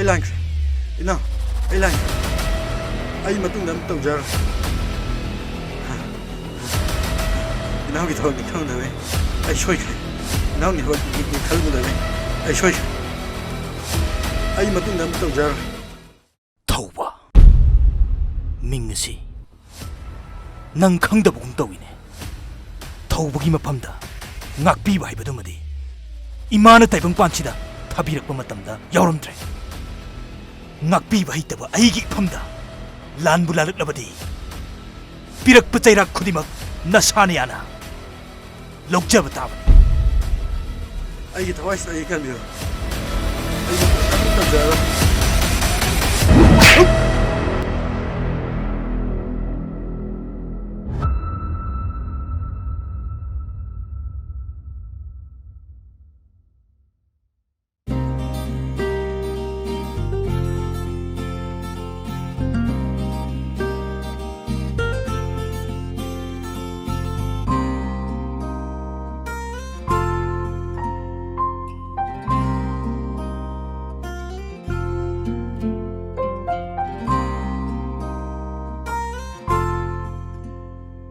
ai lang ina ai lang ai matung dam tau jar ina gi thon ni khang da me ai shoi ina ni ho ni khal mu da me ai shoi ai matung dam tau jar thauba ming si nang khangdaba gum tawine thauba gi mapamda ngakpi ba haibadu madi imana taibang panchida thabirakpa matamda yauramdre ngakpi ba haitaba aigi phamda lan bulalak labadi pirakpa chairak khudimak nasane yana lokjaba tabani ai gi thawai sai kan yo ai matung dam tau jar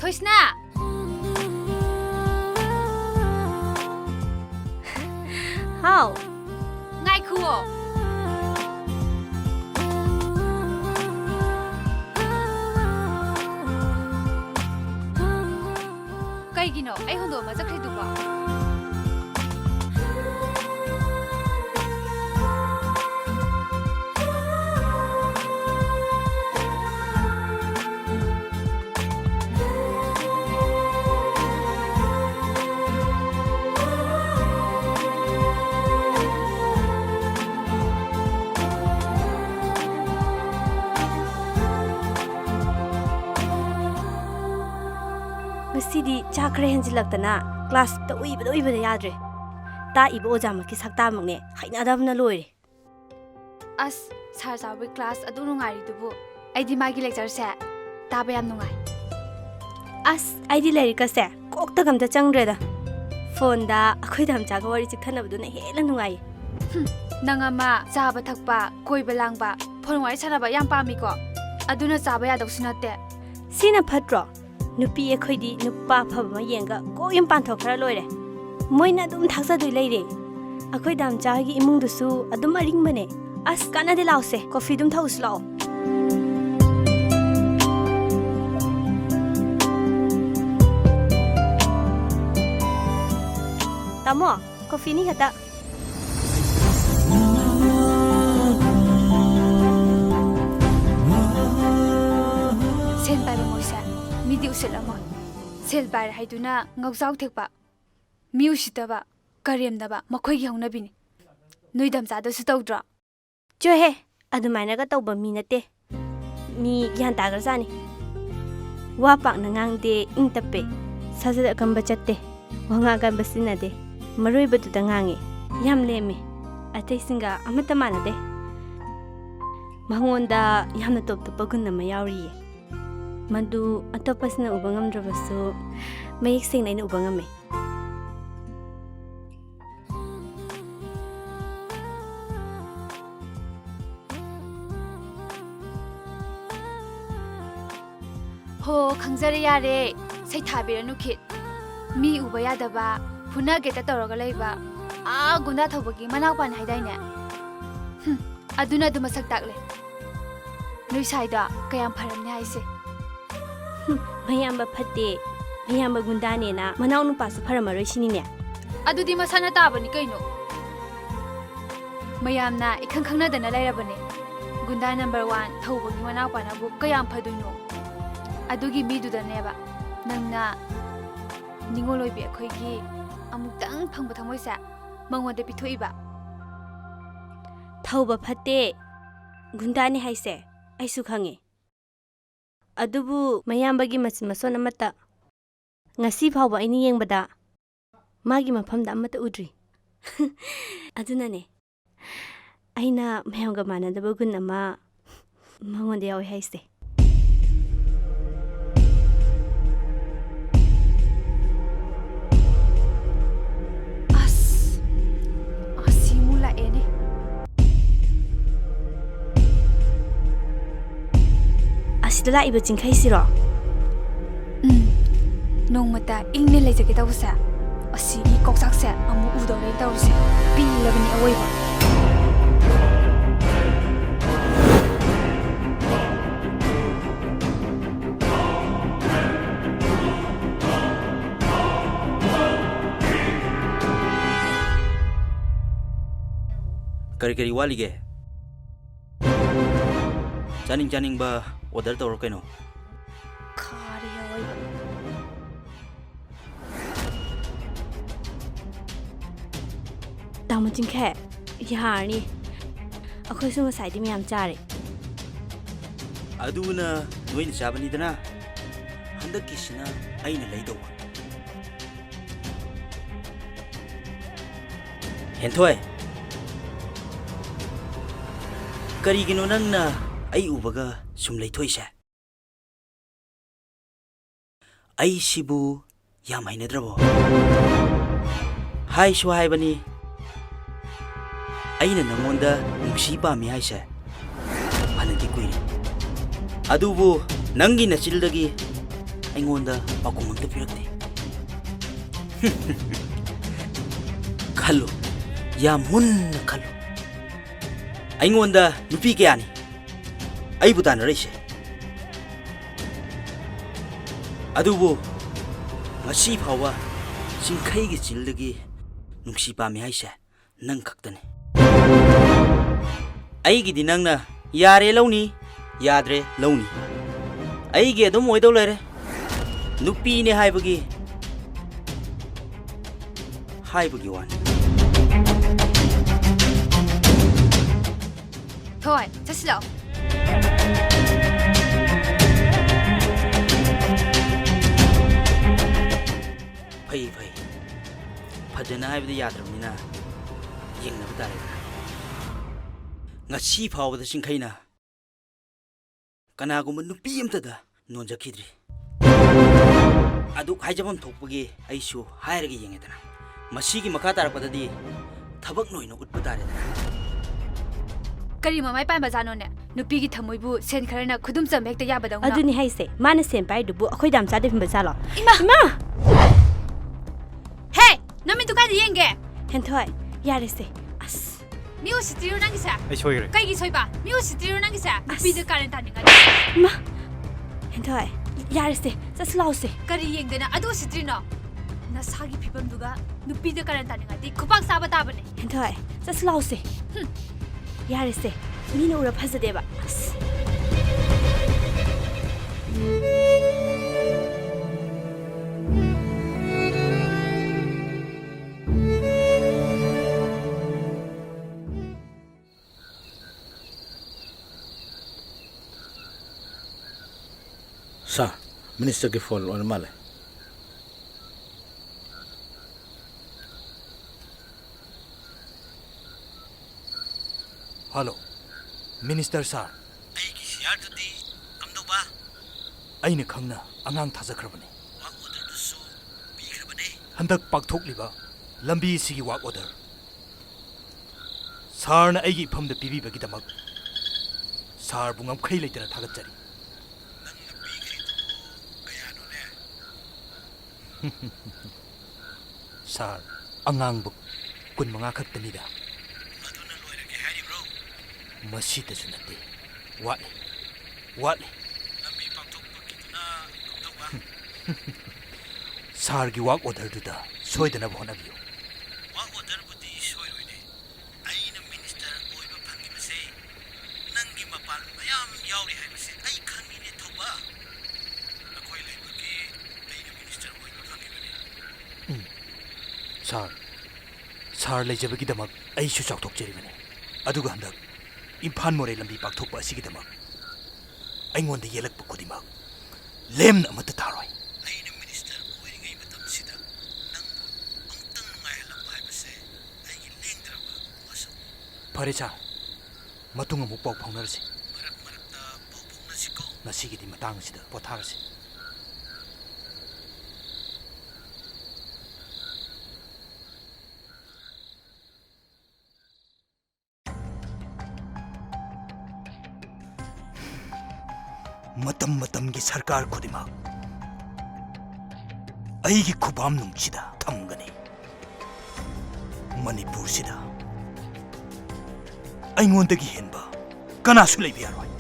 Thoisna How? ngai khuo kaigino ai hondo ma chakhrei du ba Masidi chakre henjilaktana class ta uibada yadre ta ibo ojama ki sakta magne hainadabna loire as sar sawi class adu nungari dubu aidi magi lecture se taba yam nungai as aidi lerika se kokta gamta changdreda phone da akhoi dam chaga wari chikhanabdu na hela nungai nangama chaba thakpa koiba langba phone wari saraba yam pami ko aduna chaba ya doksunate sina phatro nupi ekhoidi nupa phaba yenga ko yam panthok khara loire moina dum thaksa dui leire akhoi dam chagi imung dusu adum aring bane as kana de lause coffee dum thaus lao tamo coffee ni khata sen pai ba moisa midi usel ama sel pai haiduna ngaujaw thekpa miusitaba karemdaba makhoi gi hauna bini noidam cha da su tawdra jo he adumaina ga tawba mi nate mi gyan ta garjani wa pak na ngang de ing tape sajada kamba chatte wanga ga basina de maroi batu da ngange yam leme atei singa amata mana de mangonda yamna top top gun na ma yauri mandu atopasna ubangam drabasu mayik sing naina ubangame ho khangjare yare sai thabira nukhit mi uba yadaba phuna geta tawraga leiba a gunda thobagi manaw pan haidaine aduna duma sak takle noi saida kayam pharamne haise mayamba phatte mayamba gundane na manaw nu pasu pharamaroi sinine adudi masana tabani kaino mayamna ikhang khangna dana lairabane gunda number 1 thobagi manaw panabu kayam phaduino adugi midudaneba nangna ningoloibi akhoigi amutang phangba thamoisa mangonde pithoiba thauba phatte gundani haise aisu khange adubu mayambagi machin mason amata ngasi phawba aini yengbada magi mafamda amata udri adunane aina mayamga manadaba gun ama mangonde yawi haise ꯑꯁꯤꯗ ꯂꯥꯛꯏꯕ ꯆꯤꯡꯈꯩꯁꯤꯔꯣ? ꯅꯣꯡꯃꯇ ꯏꯪꯅ ꯂꯩꯖꯒꯦ ꯇꯧꯕꯁꯦ ꯑꯁꯤꯒꯤ ꯀꯣꯛꯆꯥꯛꯁꯦ ꯑꯃꯨꯛ ꯎꯗꯧꯔꯦ ꯇꯧꯔꯤꯁꯦ ꯄꯤꯔꯕꯅꯤ ꯑꯋꯣꯏꯕ ꯀꯔꯤ ꯀꯔꯤ ꯋꯥꯠꯂꯤꯒꯦ? ꯆꯥꯅꯤꯡꯕ ꯑꯣꯔꯗꯔ ꯇꯧꯔꯣ ꯀꯩꯅꯣ. ꯈꯥꯔꯦ ꯑꯋꯣꯏꯕ ꯇꯥꯃꯣ ꯆꯤꯡꯈꯩ ꯌꯥꯔꯅꯤ. ꯑꯩꯈꯣꯏꯁꯨ ꯉꯁꯥꯏꯗꯤ ꯃꯌꯥꯝ ꯆꯥꯔꯦ. ꯑꯗꯨꯅ ꯅꯣꯏꯅ ꯆꯥꯕꯅꯤꯗꯅ. ꯍꯟꯗꯛꯀꯤꯁꯤꯅ ꯑꯩꯅ ꯂꯩꯗꯧꯕ. ꯍꯦꯟꯊꯣꯏ, ꯀꯔꯤꯒꯤꯅꯣ ꯅꯪꯅ ꯑꯩ ꯎꯕꯒ ꯁꯨꯝ ꯂꯩꯊꯣꯏꯁꯦ? ꯑꯩꯁꯤꯕꯨ ꯌꯥꯝ ꯍꯩꯅꯗ꯭ꯔꯕꯣ? ꯍꯥꯏꯁꯨ ꯍꯥꯏꯕꯅꯤ ꯑꯩꯅ ꯅꯪꯉꯣꯟꯗ ꯅꯨꯡꯁꯤ ꯄꯥꯝꯃꯤ ꯍꯥꯏꯁꯦ ꯐꯅꯗꯤ ꯀꯨꯏꯔꯦ. ꯑꯗꯨꯕꯨ ꯅꯪꯒꯤ ꯅꯆꯤꯜꯗꯒꯤ ꯑꯩꯉꯣꯟꯗ ꯄꯥꯎꯈꯨꯝ ꯑꯝꯇ ꯄꯤꯔꯛꯇꯦ. ꯈꯜꯂꯨ, ꯌꯥꯝ ꯃꯨꯟꯅ ꯈꯜꯂꯨ. ꯑꯩꯉꯣꯟꯗ ꯅꯨꯄꯤ ꯀꯌꯥꯅꯤ ꯑꯩꯕꯨ ꯇꯥꯟꯅꯔꯛꯏꯁꯦ. ꯑꯗꯨꯕꯨ ꯉꯁꯤ ꯐꯥꯎꯕ ꯆꯤꯡꯈꯩꯒꯤ ꯆꯤꯜꯗꯒꯤ ꯅꯨꯡꯁꯤ ꯄꯥꯝꯃꯤ ꯍꯥꯏꯁꯦ ꯅꯪ ꯈꯛꯇꯅꯤ. ꯑꯩꯒꯤꯗꯤ ꯅꯪꯅ ꯌꯥꯔꯦ ꯂꯧꯅꯤ, ꯌꯥꯗ꯭ꯔꯦ ꯂꯧꯅꯤ. ꯑꯩꯒꯤ ꯑꯗꯨꯝ ꯑꯣꯏꯗꯧ ꯂꯩꯔꯦ. ꯅꯨꯄꯤꯅꯦ ꯍꯥꯏꯕꯒꯤ ꯋꯥꯅꯤ. ꯊꯣꯏ ꯆꯠꯁꯤꯂꯣ. ꯐꯩ. ꯐꯖꯅ ꯍꯥꯏꯕꯗꯤ ꯌꯥꯗ꯭ꯔꯕꯅꯤ나 ꯌꯦꯡꯅꯕ ꯇꯥꯔꯦꯗꯅ. ꯉꯁꯤ ꯐꯥꯎꯕꯗ ꯆꯤꯡꯈꯩꯅ ꯀꯅꯥꯒꯨꯝꯕ ꯅꯨꯄꯤ ꯑꯃꯇꯗ ꯅꯣꯟꯖꯈꯤꯗ꯭ꯔꯤ. ꯑꯗꯨꯛ ꯍꯥꯏꯖꯐꯝ ꯊꯣꯛꯄꯒꯤ ꯑꯩꯁꯨ ꯍꯥꯏꯔꯒ ꯌꯦꯡꯉꯦꯗꯅ. ꯃꯁꯤꯒꯤ ꯃꯈꯥ ꯇꯥꯔꯛꯄꯗꯗꯤ ꯊꯕꯛ ꯑꯣꯏꯅ ꯎꯠꯄ ꯇꯥꯔꯦꯗꯅ. ꯀꯔꯤ ꯃꯃꯥꯏ ꯄꯥꯟꯕꯖꯥꯠꯅꯣꯅꯦ? ꯅꯨꯄꯤꯒꯤ ꯊꯃꯣꯏꯕꯨ ꯁꯦꯟ ꯈꯔꯅ ꯈꯨꯗꯨꯝ ꯆꯟꯕ ꯍꯦꯛꯇ ꯌꯥꯕꯗꯧꯅ. ꯑꯗꯨꯅꯤ ꯍꯥꯏꯁꯦ. ꯃꯥꯅ ꯁꯦꯟ ꯄꯥꯏꯗꯨꯕꯨ ꯑꯩꯈꯣꯏ ꯗꯥꯝ ꯆꯥꯗ ꯐꯤꯟꯕ ꯆꯥꯂꯣ. ꯏꯃꯥ! ꯍꯦ! ꯅꯃꯤꯠꯇꯨ ꯀꯥꯏꯗ ꯌꯦꯡꯒꯦ? ꯍꯦꯟꯊꯣꯏ ꯌꯥꯔꯦꯁꯦ. ꯑꯁ ꯃꯤ ꯎꯁꯤꯠꯇ꯭ꯔꯤꯔꯣ ꯅꯪꯒꯤꯁꯦ? ꯑꯩ ꯁꯣꯏꯈ꯭ꯔꯦ. ꯀꯩꯒꯤ ꯁꯣꯏꯕ? ꯃꯤ ꯎꯁꯤꯠꯇ꯭ꯔꯤꯔꯣ ꯅꯪꯒꯤꯁꯦ? ꯅꯨꯄꯤꯗ ꯀꯥꯔꯟ ꯇꯥꯅꯤꯡꯉꯗꯤ. ꯃꯥ ꯍꯦꯟꯊꯣꯏ ꯌꯥꯔꯦꯁꯦ. ꯆꯠꯁꯤ ꯂꯥꯎꯁꯦ. ꯀꯔꯤ ꯌꯦꯡꯗꯅ ꯑꯗꯨ ꯎꯁꯤꯠꯇ꯭ꯔꯤꯅꯣ? ꯅꯁꯥꯒꯤ ꯐꯤꯕꯝꯗꯨꯒ ꯅꯨꯄꯤꯗ ꯀꯥꯔꯟ ꯇꯥꯅꯤꯡꯉꯗꯤ ꯈꯨꯄꯥꯛ ꯆꯥꯕ ꯇꯥꯕꯅꯦ. ꯍꯦꯟꯊꯣꯏ ꯆꯠꯁꯤ ꯂꯥꯎꯁꯦ. ꯌꯥꯔꯦꯁꯦ. ꯃꯤꯅ ꯎꯔ ꯐꯖꯗꯦꯕ. ꯑꯁ Sir, Minister's phone on male. Hello, Minister Sir. ꯑꯩꯒꯤ ꯁꯤꯌꯥꯔꯗꯨꯗꯤ ꯀꯝꯗꯧꯕ? ꯑꯩꯅ ꯈꯪꯅ ꯑꯉꯥꯡ ꯊꯥꯖꯈ꯭ꯔꯕꯅꯤ. ꯋꯥꯛ ꯑꯣꯔꯗꯔꯗꯨꯁꯨ ꯄꯤꯈ꯭ꯔꯕꯅꯤ. ꯍꯟꯗꯛ ꯄꯥꯛꯊꯣꯛꯂꯤꯕ ꯂꯝꯕꯤ ꯑꯁꯤꯒꯤ ꯋꯥꯛ ꯑꯣꯔꯗꯔ ꯁꯥꯔꯅ ꯑꯩꯒꯤ ꯏꯐꯝꯗ ꯄꯤꯕꯤꯕꯒꯤꯗꯃꯛ ꯁꯥꯔꯕꯨ ꯉꯝꯈꯩ ꯂꯩꯇꯅ ꯊꯥꯒꯠꯆꯔꯤ. ꯅꯪꯅ ꯄꯤꯈ꯭ꯔꯤꯗꯨꯕꯨ ꯀꯌꯥꯅꯣꯅꯦ? ꯁꯥꯔ, ꯑꯉꯥꯡꯕ 25 ꯈꯛꯇꯅꯤꯗ. ꯑꯗꯨꯅ ꯂꯣꯏꯔꯒꯦ ꯍꯥꯏꯔꯤꯕ꯭ꯔꯣ? ꯃꯁꯤꯗꯁꯨ ꯅꯠꯇꯦ. ꯋꯥꯠꯂꯤ. ꯂꯝꯕꯤ ꯄꯥꯛꯊꯣꯛꯄꯒꯤꯗꯨꯅ ꯀꯝꯗꯧꯕ? ꯁꯥꯔꯒꯤ ꯋꯥꯛ ꯑꯣꯔꯗꯔꯗꯨꯗ ꯁꯣꯏꯗꯅꯕ ꯍꯣꯠꯅꯕꯤꯌꯨ. ꯋꯥꯛ ꯑꯣꯔꯗꯔꯕꯨꯗꯤ ꯁꯣꯏꯔꯣꯏꯅꯦ. ꯑꯩꯅ ꯃꯤꯅꯤꯁꯇꯔ ꯑꯣꯏꯕ ꯐꯪꯉꯤꯕꯁꯦ ꯅꯪꯒꯤ ꯃꯄꯥꯟ ꯃꯌꯥꯝ ꯌꯥꯎꯔꯤ ꯍꯥꯏꯕꯁꯦ ꯑꯩ ꯈꯪꯉꯤꯅꯦ ꯊꯧꯕ. ꯑꯩꯈꯣꯏ ꯂꯩꯕꯒꯤ ꯑꯩꯅ ꯃꯤꯅꯤꯁꯇꯔ ꯑꯣꯏꯕ ꯐꯪꯉꯤꯕꯅꯤ. ꯁꯥꯔ ꯂꯩꯖꯕꯒꯤꯗꯃꯛ ꯑꯩꯁꯨ ꯆꯥꯎꯊꯣꯛꯆꯔꯤꯕꯅꯤ. ꯑꯗꯨꯒ ꯍꯟꯗꯛ ꯏꯝꯐꯥꯜ ꯃꯣꯔꯦ ꯂꯝꯕꯤ ꯄꯥꯛꯊꯣꯛꯄ ꯑꯁꯤꯒꯤꯗꯃꯛ ꯑꯩꯉꯣꯟꯗ ꯌꯦꯜꯂꯛꯄ ꯈꯨꯗꯤꯡꯃꯛ ꯂꯦꯝꯅ ꯑꯃꯠꯇ ꯇꯥꯔꯣꯏ. ꯑꯩꯅ ꯃꯤꯅꯤꯁꯇꯔ ꯑꯣꯏꯔꯤꯉꯩ ꯃꯇꯝꯁꯤꯗ ꯅꯪꯕꯨ ꯑꯃꯨꯛꯇꯪ ꯅꯨꯡꯉꯥꯏꯍꯜꯂꯝꯕ ꯍꯥꯏꯕꯁꯦ ꯑꯩꯒꯤ ꯂꯦꯡꯗ꯭ꯔꯕ ꯋꯥꯁꯛ. ꯐꯔꯦ ꯁꯥꯔ, ꯃꯇꯨꯡ ꯑꯃꯨꯛ ꯄꯥꯎ ꯐꯥꯎꯅꯔꯁꯤ. ꯃꯔꯛꯇ ꯄꯥꯎ ꯐꯥꯎꯅꯁꯤꯀꯣ. ꯉꯁꯤꯒꯤꯗꯤ ꯃꯇꯥꯡ ꯑꯁꯤꯗ ꯄꯣꯊꯥꯔꯁꯤ. matam matamgi sarkar khudima aigi khubam nungchida thamgani Manipur sida aingondagi henba kanasu leibi yaroi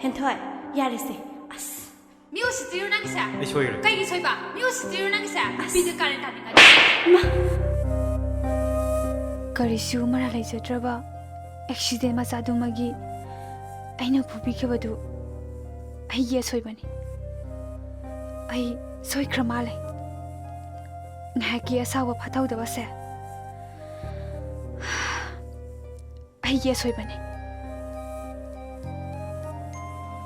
Henthoi, yarese. As. Music do you know this? I show you. Kay gisoy ba? Music do you know this? Bidu karen tani nga. Ma. Karisu mara laijatraba accident masadu magi aina pubi khebadu ai ye soibani ai soi kramale ngaki asawa phathau da base ai ye soibani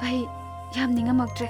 ai yam ningamaktre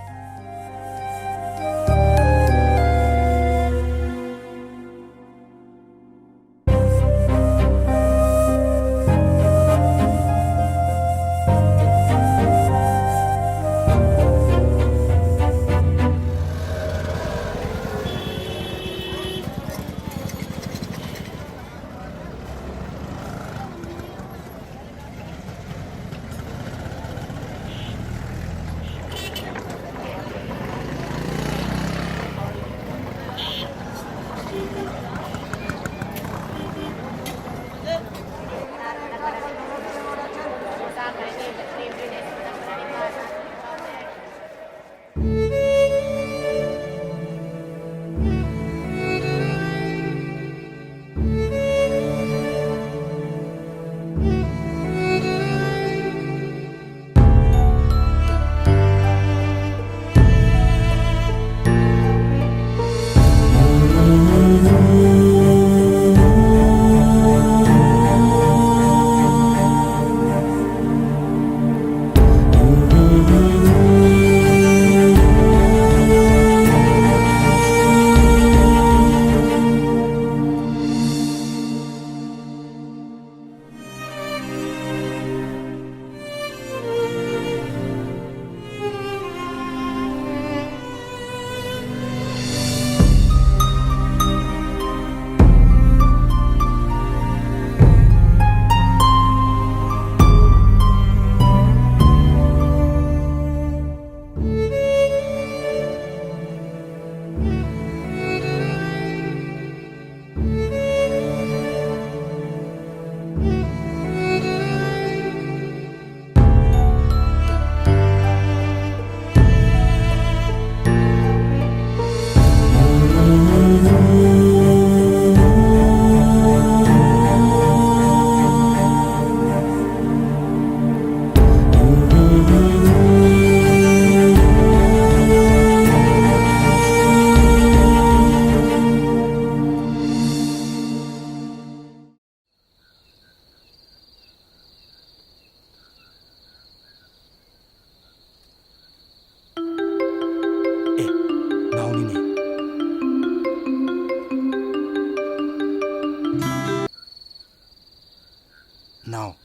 Now,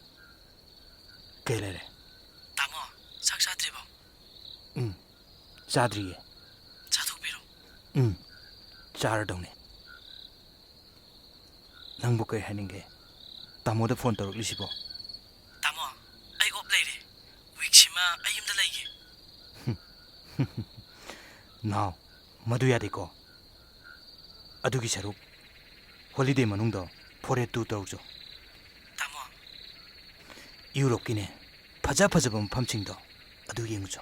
kay lere. Tamo, sak sadribo. Sadriye. Chathupiro. Charadone. Nangbu kay haninge. Tamo da phone taruk lisibo. Tamo, ay op lere. Wikshima ayim da lege. Now, madu yade ko. Adugi saruk. Holiday manungdo phore tu tawjo. Tamo, Europe kine phaja phajabam phamchingdo adu yengujo.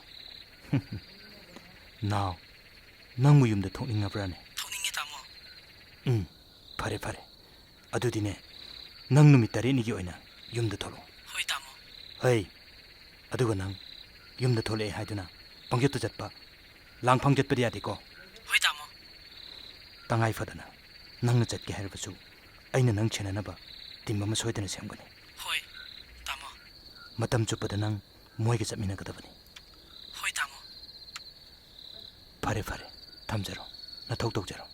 Now, nangmu yumda thokninga brane. thongninge tamo. Phare phare. Adudine nang numit tare ni gi oina yumda tholo. ꯍꯩ ꯑꯗꯨꯒ ꯅꯪ ꯌꯨꯝꯗ ꯊꯣꯛꯂꯛꯑꯦ ꯍꯥꯏꯗꯨꯅ ꯄꯪꯆꯠꯇ ꯆꯠꯄ ꯂꯥꯡꯐꯥꯡ ꯆꯠꯄꯗꯤ ꯌꯥꯗꯦꯀꯣ ꯍꯣꯏ ꯇꯥꯃꯣ ꯇꯉꯥꯏ ꯐꯗꯅ ꯅꯪꯅ ꯆꯠꯀꯦ ꯍꯥꯏꯔꯕꯁꯨ ꯑꯩꯅ ꯅꯪ ꯁꯦꯟꯅꯅꯕ ꯇꯤꯝ ꯑꯃ ꯁꯣꯏꯗꯅ ꯁꯦꯝꯒꯅꯤ ꯍꯣꯏ ꯇꯥꯃꯣ ꯃꯇꯝ ꯆꯨꯞꯄꯗ ꯅꯪ ꯃꯣꯏꯒ ꯆꯠꯃꯤꯟꯅꯒꯗꯕꯅꯤ ꯍꯣꯏ ꯇꯥꯃꯣ ꯐꯔꯦ ꯐꯔꯦ ꯊꯝꯖꯔꯣ ꯅꯊꯧ ꯇꯧꯖꯔꯣ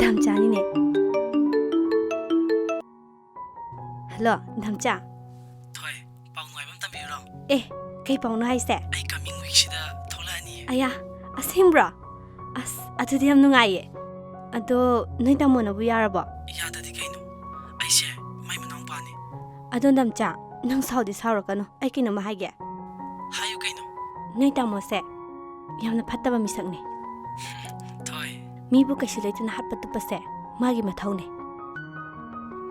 ꯙꯝꯆꯥꯅꯤꯅꯦ ꯍꯜꯂꯣ ꯙꯝꯆꯥ ꯊꯣꯏ ꯄꯥꯎ ꯅꯨꯡꯉꯥꯏꯕ ꯑꯃ ꯇꯝꯕꯤꯌꯨꯔꯣ ꯀꯩ ꯄꯥꯎꯅꯣ ꯍꯥꯏꯁꯦ ꯑꯩ ꯀꯃꯤꯡ ꯋꯤꯛꯁꯤꯗ ꯊꯣꯛꯂꯛꯑꯅꯤ ꯑꯌꯥ ꯑꯁꯦꯡꯕ꯭ꯔꯣ ꯑꯗꯨꯗꯤ ꯌꯥꯝ ꯅꯨꯡꯉꯥꯏꯌꯦ ꯑꯗꯣ ꯅꯣꯏ ꯇꯥꯃꯣꯅꯕꯨ ꯌꯥꯔꯕꯣ ꯌꯥꯗꯗꯤ ꯀꯩꯅꯣ ꯑꯩꯁꯦ ꯃꯥꯏ ꯃꯅꯥꯎꯄꯥꯅꯤ ꯑꯗꯣ ꯙꯝꯆꯥ ꯅꯪ ꯁꯥꯎꯗꯤ ꯁꯥꯎꯔꯛꯀꯅꯨ ꯑꯩ ꯀꯩꯅꯣꯝꯃ ꯍꯥꯏꯒꯦ ꯍꯥꯏꯌꯨ ꯀꯩꯅꯣ ꯅꯣꯏ ꯇꯥꯃꯣꯁꯦ ꯌꯥꯝꯅ ꯐꯠꯇꯕ ꯃꯤꯁꯛꯅꯦ ꯊꯣꯏ ꯃꯤꯕꯨ ꯀꯩꯁꯨ ꯂꯩꯇꯅ ꯍꯥꯠꯄ ꯇꯨꯞꯄꯁꯦ ꯃꯥꯒꯤ ꯃꯊꯧꯅꯦ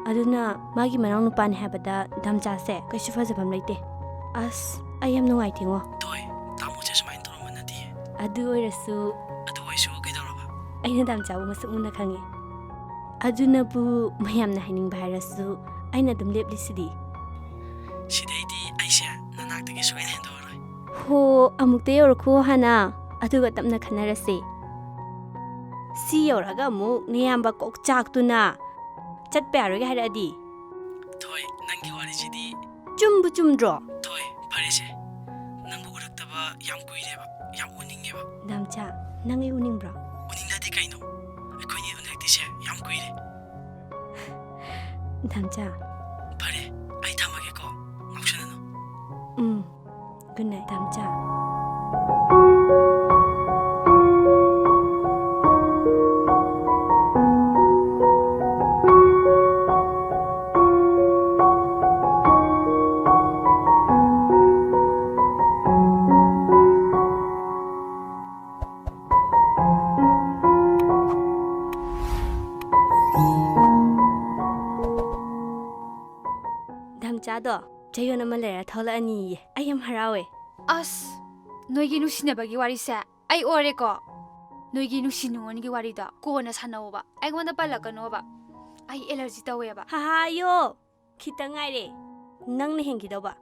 ꯑꯗꯨꯅ ꯃꯥꯒꯤ ꯃꯅꯥꯎ ꯅꯨꯄꯥꯅꯤ ꯍꯥꯏꯕꯗ ꯙꯝꯆꯥꯁꯦ ꯀꯩꯁꯨ ꯐꯖꯐꯝ ꯂꯩꯇꯦ ꯑꯁ ꯑꯩ ꯌꯥꯝ ꯅꯨꯡꯉꯥꯏꯇꯦꯉꯣ ꯊꯣꯏ ꯇꯥꯃꯣꯁꯦ ꯁꯨꯃꯥꯏꯅ ꯇꯧꯔꯝꯕ ꯅꯠꯇꯤꯌꯦ ꯑꯗꯨ ꯑꯣꯏꯔꯁꯨ ꯀꯩꯗꯧꯔꯕ ꯑꯩꯅ ꯙꯝꯆꯥꯕꯨ ꯃꯁꯛ ꯃꯨꯟꯅ ꯈꯪꯉꯦ ꯑꯗꯨꯅꯕꯨ ꯃꯌꯥꯝꯅ ꯍꯥꯏꯅꯤꯡꯕ ꯍꯥꯏꯔꯁꯨ ꯑꯩꯅ ꯑꯗꯨꯝ ꯂꯦꯞꯂꯤꯁꯤꯗꯤ ꯁꯤꯗꯩꯗꯤ ꯑꯩꯁꯦ ꯅꯅꯥꯛꯇꯒꯤ ꯁꯨꯡꯍꯦꯟ ꯍꯦꯟꯗꯣꯛꯑꯔꯣꯏ ꯍꯣ ꯑꯃꯨꯛꯇ ꯌꯧꯔꯛꯈꯣ ꯍꯥꯟꯅ ꯑꯗꯨꯒ ꯇꯞꯅ ꯈꯟꯅꯔꯁꯤ ꯁꯤ ꯌꯧꯔꯒ ꯑꯃꯨꯛ ꯅꯌꯥꯝꯕ ꯀꯣꯛ ꯆꯥꯛꯇꯨꯅ ꯆꯠꯄ ꯌꯥꯔꯣꯏꯒ ꯍꯥꯏꯔꯛꯑꯗꯤ ꯊꯣꯏ ꯅꯪꯒꯤ ꯋꯥꯔꯤꯁꯤꯗꯤ ꯆꯨꯝꯕꯨ ꯆꯨꯝꯗ꯭ꯔꯣ ꯊꯣꯏ ꯐꯔꯦꯁꯦ ꯅꯪꯕꯨ उरꯛꯇꯕ ꯌꯥꯝ ꯀꯨꯏꯔꯦꯕ ꯌꯥꯝ ꯎꯅꯤꯡꯉꯦꯕ ꯙꯝꯆꯥ ꯅꯪ ꯑꯩ ꯎꯅꯤꯡꯕ꯭ꯔꯣ उनिंगदी कहीं अखोनी उनरक्तिसे याम कुइरे ꯙꯝꯆꯥ फरे आई थमगेको ngauसननो गुड नाइट ꯙꯝꯆꯥ ꯙꯝꯆꯥꯗꯣ ꯆꯌꯣꯜ ꯑꯃ ꯂꯩꯔ ꯊꯣꯛꯂꯛꯑꯅꯤꯌꯦ ꯑꯩ ꯌꯥꯝ ꯍꯔꯥꯎꯋꯦ ꯑꯁ ꯅꯣꯏꯒꯤ ꯅꯨꯡꯁꯤꯅꯕꯒꯤ ꯋꯥꯔꯤꯁꯦ ꯑꯩ ꯑꯣꯏꯔꯦꯀꯣ ꯅꯣꯏꯒꯤ ꯅꯨꯡꯁꯤ ꯅꯨꯡꯉꯣꯟꯒꯤ ꯋꯥꯔꯤꯗꯣ ꯀꯣꯟꯅ ꯁꯥꯟꯅꯧꯕ ꯑꯩꯉꯣꯟꯗ ꯄꯜꯂꯛꯀꯅꯣꯕ ꯑꯩ ꯑꯦꯂꯔꯖꯤ ꯇꯧꯋꯦꯕ ꯍꯥꯍꯥꯌꯣ ꯈꯤꯇꯪ ꯉꯥꯏꯔꯦ ꯅꯪꯅ ꯍꯦꯟꯈꯤꯗꯧꯕ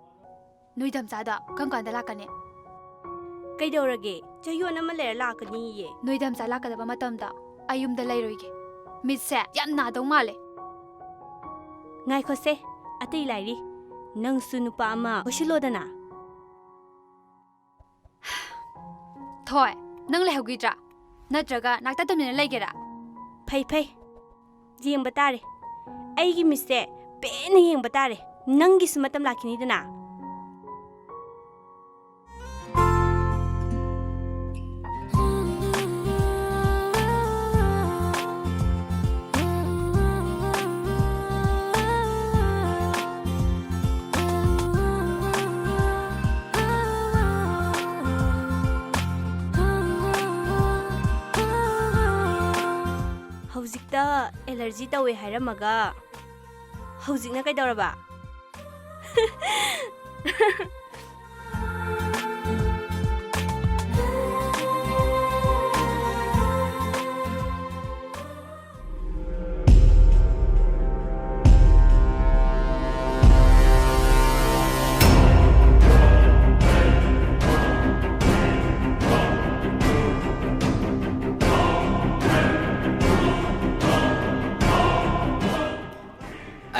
ꯅꯣꯏ ꯙꯝꯆꯥꯗ ꯀꯔꯝ ꯀꯥꯟꯗ ꯂꯥꯛꯀꯅꯤ ꯀꯩꯗꯧꯔꯒꯦ ꯆꯌꯣꯜ ꯑꯃ ꯂꯩꯔ ꯂꯥꯛꯀꯅꯤꯌꯦ ꯅꯣꯏ ꯙꯝꯆꯥ ꯂꯥꯛꯀꯗꯕ ꯃꯇꯝꯗ ꯑꯩ ꯌꯨꯝꯗ ꯂꯩꯔꯣꯏꯒꯦ ꯃꯤꯠꯁꯦ ꯌꯥꯝ ꯅꯥꯗꯧ ꯃꯥꯜꯂꯦ ꯉꯥꯏꯈꯣꯁꯦ ꯑꯇꯩ ꯂꯥꯏꯔꯤ ꯅꯪꯁꯨ ꯅꯨꯄꯥ ꯑꯃ ꯀꯣꯏꯁꯤꯜꯂꯣꯗꯅ ꯊꯣꯏ ꯅꯪ ꯂꯩꯍꯧꯈꯤꯗ꯭ꯔꯥ ꯅꯠꯇ꯭ꯔꯒ ꯅꯥꯛꯇ ꯇꯨꯃꯤꯟꯅ ꯂꯩꯒꯦꯔꯥ ꯐꯩ ꯐꯩ ꯌꯦꯡꯕ ꯇꯥꯔꯦ ꯑꯩꯒꯤ ꯃꯤꯠꯁꯦ ꯄꯦꯟꯅ ꯌꯦꯡꯕ ꯇꯥꯔꯦ ꯅꯪꯒꯤꯁꯨ ꯃꯇꯝ ꯂꯥꯛꯈꯤꯅꯤꯗꯅ ꯍꯧꯖꯤꯛꯇ ꯑꯦꯂꯔꯖꯤ ꯇꯧꯋꯦ ꯍꯥꯏꯔꯝꯃꯒ ꯍꯧꯖꯤꯛꯅ ꯀꯩꯗꯧꯔꯕ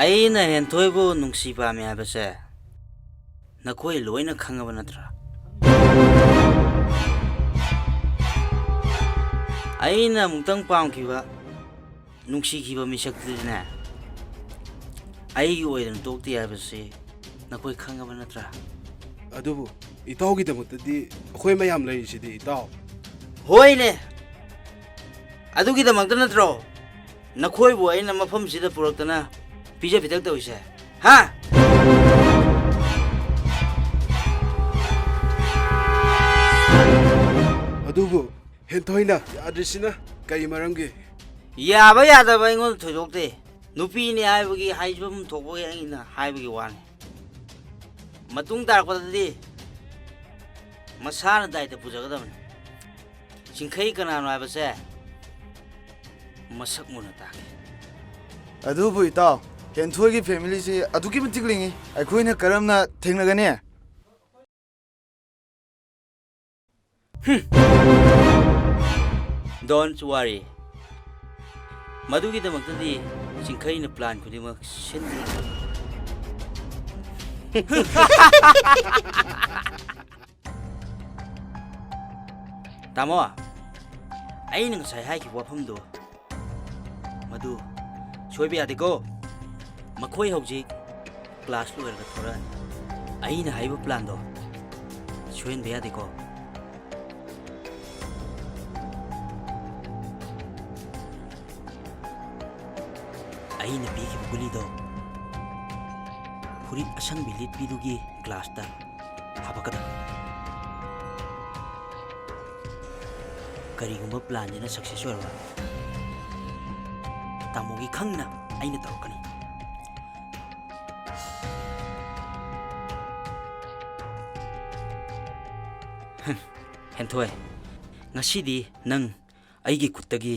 ꯑꯩꯅ ꯍꯦꯟꯊꯣꯏꯕꯨ ꯅꯨꯡꯁꯤ ꯄꯥꯝꯃꯤ ꯍꯥꯏꯕꯁꯦ ꯅꯈꯣꯏ ꯂꯣꯏꯅ ꯈꯪꯉꯕ ꯅꯠꯇ꯭ꯔꯥ ꯑꯩꯅ ꯑꯃꯨꯛꯇꯪ ꯄꯥꯝꯈꯤꯕ ꯅꯨꯡꯁꯤꯈꯤꯕ ꯃꯤꯁꯛꯇꯨꯗꯤꯅꯦ ꯑꯩꯒꯤ ꯑꯣꯏꯗꯅ ꯇꯣꯛꯇꯦ ꯍꯥꯏꯕꯁꯤ ꯅꯈꯣꯏ ꯈꯪꯉꯕ ꯅꯠꯇ꯭ꯔꯥ ꯑꯗꯨꯕꯨ ꯏꯇꯥꯎꯒꯤꯗꯃꯛꯇꯗꯤ ꯑꯩꯈꯣꯏ ꯃꯌꯥꯝ ꯂꯩꯔꯤꯁꯤꯗꯤ ꯏꯇꯥꯎ ꯍꯣꯏꯅꯦ ꯑꯗꯨꯒꯤꯗꯃꯛꯇ ꯅꯠꯇ꯭ꯔꯣ ꯅꯈꯣꯏꯕꯨ ꯑꯩꯅ ꯃꯐꯝꯁꯤꯗ ꯄꯨꯔꯛꯇꯅ ꯄꯤꯖ ꯄꯤꯊꯛ ꯇꯧꯔꯤꯁꯦ ꯍꯥ ꯑꯗꯨꯕꯨ ꯍꯦꯟꯊꯣꯏꯅ ꯌꯥꯗ꯭ꯔꯤꯁꯤꯅ ꯀꯔꯤ ꯃꯔꯝꯒꯤ ꯌꯥꯕ ꯌꯥꯗꯕ ꯑꯩꯉꯣꯟꯗ ꯊꯣꯏꯗꯣꯛꯇꯦ ꯅꯨꯄꯤꯅꯤ ꯍꯥꯏꯕꯒꯤ ꯍꯥꯏꯖꯐꯝ ꯊꯣꯛꯄꯒꯤ ꯑꯩꯅ ꯍꯥꯏꯕꯒꯤ ꯋꯥꯅꯤ ꯃꯇꯨꯡ ꯇꯥꯔꯛꯄꯗꯗꯤ ꯃꯁꯥꯅ ꯗꯥꯏꯇ ꯄꯨꯖꯒꯗꯕꯅꯤ ꯆꯤꯡꯈꯩ ꯀꯅꯥꯅꯣ ꯍꯥꯏꯕꯁꯦ ꯃꯁꯛ ꯃꯨꯟꯅ ꯇꯥꯛꯀꯦ ꯑꯗꯨꯕꯨ ꯏꯇꯥꯎ ꯍꯦꯟꯊꯣꯏꯒꯤ ꯐꯦꯃꯤꯂꯤꯁꯤ ꯑꯗꯨꯛꯀꯤ ꯃꯇꯤꯛ ꯂꯤꯡꯉꯤ ꯑꯩꯈꯣꯏꯅ ꯀꯔꯝꯅ ꯊꯦꯡꯅꯒꯅꯤ ꯗꯣꯟꯠ ꯋꯥꯔꯤ ꯃꯗꯨꯒꯤꯗꯃꯛꯇꯗꯤ ꯆꯤꯡꯈꯩꯅ ꯄ꯭ꯂꯥꯟ ꯈꯨꯗꯤꯡꯃꯛ ꯁꯤꯟꯕꯤ ꯇꯥꯃꯣ ꯑꯩꯅ ꯉꯁꯥꯏ ꯍꯥꯏꯈꯤꯕ ꯋꯥꯐꯝꯗꯣ ꯃꯗꯨ ꯁꯣꯏꯕ ꯌꯥꯗꯦꯀꯣ ꯃꯈꯣꯏ ꯍꯧꯖꯤꯛ ꯀ꯭ꯂꯥꯁ ꯂꯣꯏꯔꯒ ꯊꯣꯔꯛꯑꯅꯤ ꯑꯩꯅ ꯍꯥꯏꯕ ꯄ꯭ꯂꯥꯟꯗꯣ ꯁꯣꯏꯍꯟꯕ ꯌꯥꯗꯦꯀꯣ ꯑꯩꯅ ꯄꯤꯈꯤꯕ ꯒꯨꯂꯤꯗꯣ ꯐꯨꯔꯤꯠ ꯑꯁꯪꯕꯤ ꯂꯤꯠꯄꯤꯗꯨꯒꯤ ꯒ꯭ꯂꯥꯁꯇ ꯍꯥꯄꯛꯀꯗꯕ ꯀꯔꯤꯒꯨꯝꯕ ꯄ꯭ꯂꯥꯟꯁꯤꯅ ꯁꯛꯁꯦꯁ ꯑꯣꯏꯔꯕ ꯇꯥꯃꯣꯒꯤ ꯈꯪꯅ ꯑꯩꯅ ꯇꯧꯔꯛꯀꯅꯤ ꯍꯦꯟꯊꯣꯏ ꯉꯁꯤꯗꯤ ꯅꯪ ꯑꯩꯒꯤ ꯈꯨꯠꯇꯒꯤ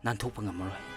ꯅꯥꯟꯊꯣꯛꯄ ꯉꯝꯃꯔꯣꯏ